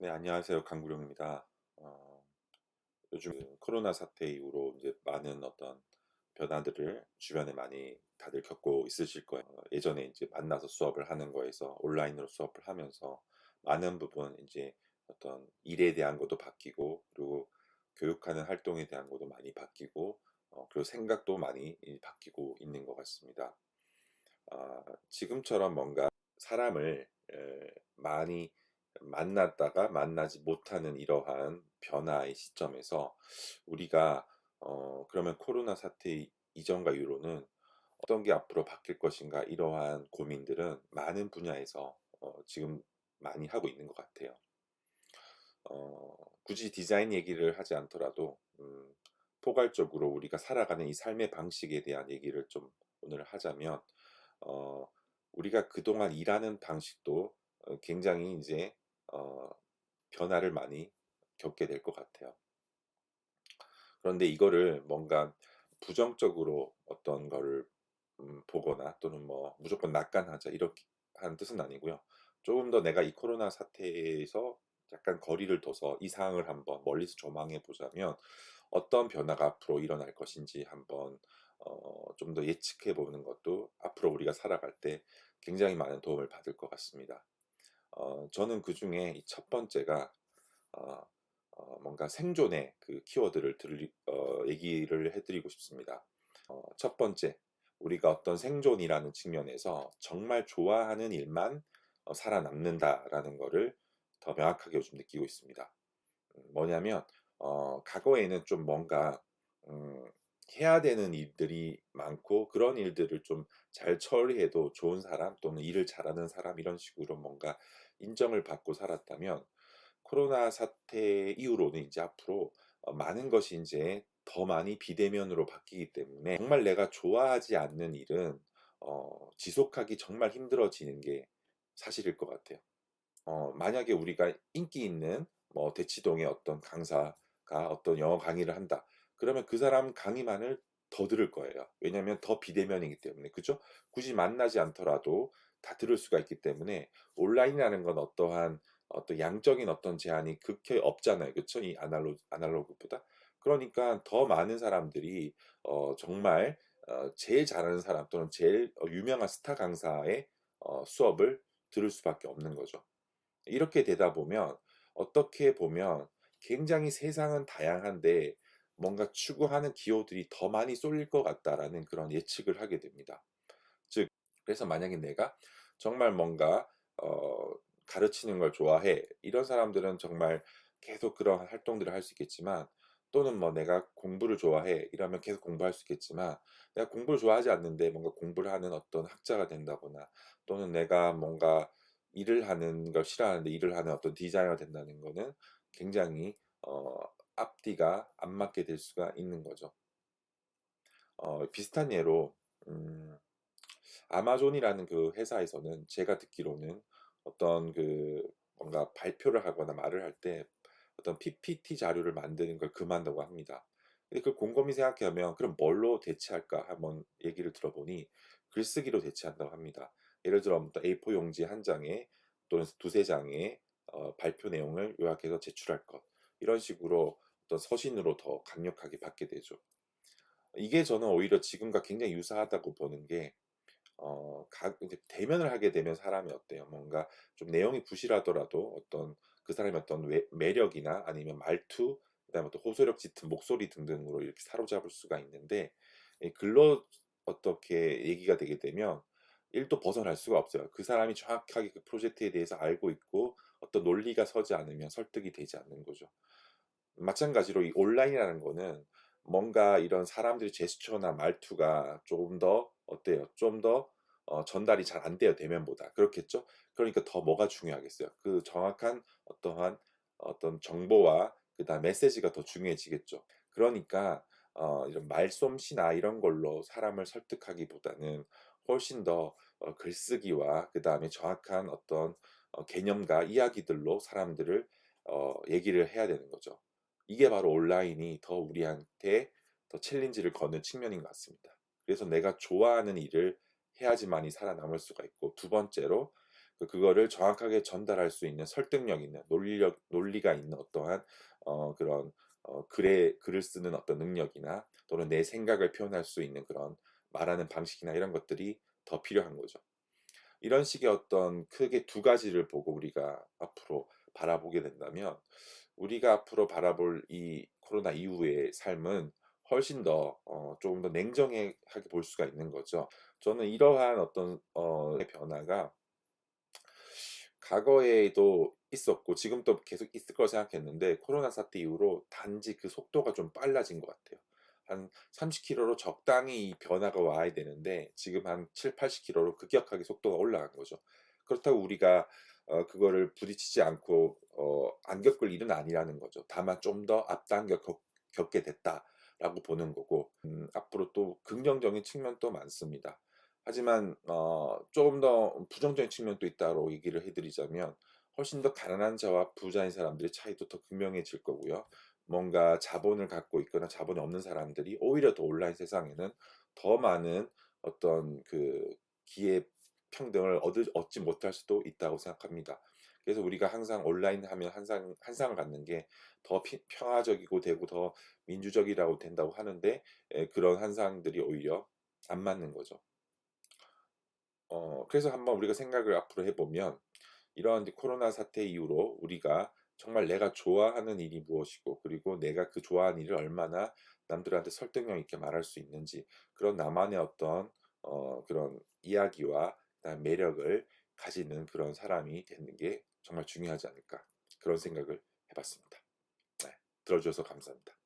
네, 안녕하세요. 강구룡입니다. 요즘 코로나 사태 이후로 이제 많은 어떤 변화들을 주변에 많이 다들 겪고 있으실 거예요. 예전에 이제 만나서 수업을 하는 거에서 온라인으로 수업을 하면서 많은 부분 이제 어떤 일에 대한 것도 바뀌고, 그리고 교육하는 활동에 대한 것도 많이 바뀌고, 그리고 생각도 많이 바뀌고 있는 것 같습니다. 지금처럼 뭔가 사람을 많이 만났다가 만나지 못하는 이러한 변화의 시점에서 우리가 그러면 코로나 사태 이전과 이후로는 어떤 게 앞으로 바뀔 것인가, 이러한 고민들은 많은 분야에서 지금 많이 하고 있는 것 같아요. 굳이 디자인 얘기를 하지 않더라도 포괄적으로 우리가 살아가는 이 삶의 방식에 대한 얘기를 좀 오늘 하자면, 어, 우리가 그동안 일하는 방식도 굉장히 이제 어, 변화를 많이 겪게 될 것 같아요. 그런데 이거를 뭔가 부정적으로 어떤 거를 보거나, 또는 뭐 무조건 낙관하자 이렇게 하는 뜻은 아니고요. 조금 더 내가 이 코로나 사태에서 약간 거리를 둬서 이 상황을 한번 멀리서 조망해 보자면 어떤 변화가 앞으로 일어날 것인지 한번 좀 더 예측해 보는 것도 앞으로 우리가 살아갈 때 굉장히 많은 도움을 받을 것 같습니다. 저는 그 중에 첫 번째가 어, 뭔가 생존의 그 키워드를 얘기를 해드리고 싶습니다. 첫 번째, 우리가 어떤 생존이라는 측면에서 정말 좋아하는 일만 살아남는다라는 거를 더 명확하게 요즘 느끼고 있습니다. 뭐냐면 과거에는 좀 뭔가 음, 해야 되는 일들이 많고, 그런 일들을 좀 잘 처리해도 좋은 사람, 또는 일을 잘하는 사람, 이런 식으로 뭔가 인정을 받고 살았다면, 코로나 사태 이후로는 이제 앞으로 많은 것이 이제 더 많이 비대면으로 바뀌기 때문에 정말 내가 좋아하지 않는 일은 지속하기 정말 힘들어지는 게 사실일 것 같아요. 만약에 우리가 인기 있는 뭐 대치동의 어떤 강사가 어떤 영어 강의를 한다. 그러면 그 사람 강의만을 더 들을 거예요. 왜냐하면 더 비대면이기 때문에. 그죠? 굳이 만나지 않더라도 다 들을 수가 있기 때문에 온라인이라는 건 어떠한 어떤 양적인 어떤 제한이 극히 없잖아요. 그렇죠? 이 아날로그보다. 그러니까 더 많은 사람들이 정말 제일 잘하는 사람, 또는 제일 유명한 스타 강사의 수업을 들을 수밖에 없는 거죠. 이렇게 되다 보면 어떻게 보면 굉장히 세상은 다양한데 뭔가 추구하는 기호들이 더 많이 쏠릴 것 같다라는 그런 예측을 하게 됩니다. 즉, 그래서 만약에 내가 정말 뭔가 어, 가르치는 걸 좋아해, 이런 사람들은 정말 계속 그런 활동들을 할 수 있겠지만, 또는 뭐 내가 공부를 좋아해 이러면 계속 공부할 수 있겠지만, 내가 공부를 좋아하지 않는데 뭔가 공부를 하는 어떤 학자가 된다거나, 또는 내가 뭔가 일을 하는 걸 싫어하는데 일을 하는 어떤 디자이너가 된다는 거는 굉장히 앞뒤가 안 맞게 될 수가 있는 거죠. 비슷한 예로 음, 아마존이라는 그 회사에서는 제가 듣기로는 어떤 그 뭔가 발표를 하거나 말을 할 때 어떤 PPT 자료를 만드는 걸 금한다고 합니다. 근데 그걸 곰곰이 생각하면 그럼 뭘로 대체할까 한번 얘기를 들어보니 글쓰기로 대체한다고 합니다. 예를 들어 어떤 A4 용지 한 장에, 또는 두세 장에 발표 내용을 요약해서 제출할 것, 이런 식으로 어떤 서신으로 더 강력하게 받게 되죠. 이게 저는 오히려 지금과 굉장히 유사하다고 보는 게, 이제 대면을 하게 되면 사람이 어때요? 뭔가 좀 내용이 부실하더라도 어떤 그 사람의 어떤 매력이나 아니면 말투, 그다음에 또 호소력 짙은 목소리 등등으로 이렇게 사로잡을 수가 있는데, 이 글로 어떻게 얘기가 되게 되면 일도 벗어날 수가 없어요. 그 사람이 정확하게 그 프로젝트에 대해서 알고 있고 어떤 논리가 서지 않으면 설득이 되지 않는 거죠. 마찬가지로 이 온라인이라는 거는 뭔가 이런 사람들의 제스처나 말투가 조금 더 어때요? 좀 더 전달이 잘 안 돼요, 대면보다. 그렇겠죠? 그러니까 더 뭐가 중요하겠어요? 그 정확한 어떠한 어떤 정보와 그다음 메시지가 더 중요해지겠죠. 그러니까 이런 말솜씨나 이런 걸로 사람을 설득하기보다는 훨씬 더 글쓰기와 그다음에 정확한 어떤 개념과 이야기들로 사람들을 얘기를 해야 되는 거죠. 이게 바로 온라인이 더 우리한테 더 챌린지를 거는 측면인 것 같습니다. 그래서 내가 좋아하는 일을 해야지만이 살아남을 수가 있고, 두 번째로 그거를 정확하게 전달할 수 있는 설득력 있는 논리가 있는 어떠한 그런 글을 쓰는 어떤 능력이나 또는 내 생각을 표현할 수 있는 그런 말하는 방식이나 이런 것들이 더 필요한 거죠. 이런 식의 어떤 크게 두 가지를 보고 우리가 앞으로 바라보게 된다면 우리가 앞으로 바라볼 이 코로나 이후의 삶은 훨씬 더 조금 더 냉정하게 볼 수가 있는 거죠. 저는 이러한 어떤 변화가 과거에도 있었고 지금도 계속 있을 거라 생각했는데 코로나 사태 이후로 단지 그 속도가 좀 빨라진 것 같아요. 한 30 킬로로 적당히 이 변화가 와야 되는데 지금 한 7-80 킬로로 급격하게 속도가 올라간 거죠. 그렇다고 우리가 그거를 부딪히지 않고 안 겪을 일은 아니라는 거죠. 다만 좀 더 앞당겨 겪게 됐다라고 보는 거고 앞으로 또 긍정적인 측면도 많습니다. 하지만 조금 더 부정적인 측면도 있다고 얘기를 해 드리자면 훨씬 더 가난한 자와 부자인 사람들의 차이도 더 극명해질 거고요. 뭔가 자본을 갖고 있거나 자본이 없는 사람들이 오히려 더 온라인 세상에는 더 많은 어떤 그 기회 평등을 얻지 못할 수도 있다고 생각합니다. 그래서 우리가 항상 온라인 하면 환상을 갖는 게 더 평화적이고 되고 더 민주적이라고 된다고 하는데 그런 환상들이 오히려 안 맞는 거죠. 그래서 한번 우리가 생각을 앞으로 해 보면 이러한 이제 코로나 사태 이후로 우리가 정말 내가 좋아하는 일이 무엇이고 그리고 내가 그 좋아하는 일을 얼마나 남들한테 설득력 있게 말할 수 있는지 그런 나만의 어떤 그런 이야기와 그다음에 매력을 가지는 그런 사람이 되는 게 정말 중요하지 않을까 그런 생각을 해 봤습니다. 네. 들어 주셔서 감사합니다.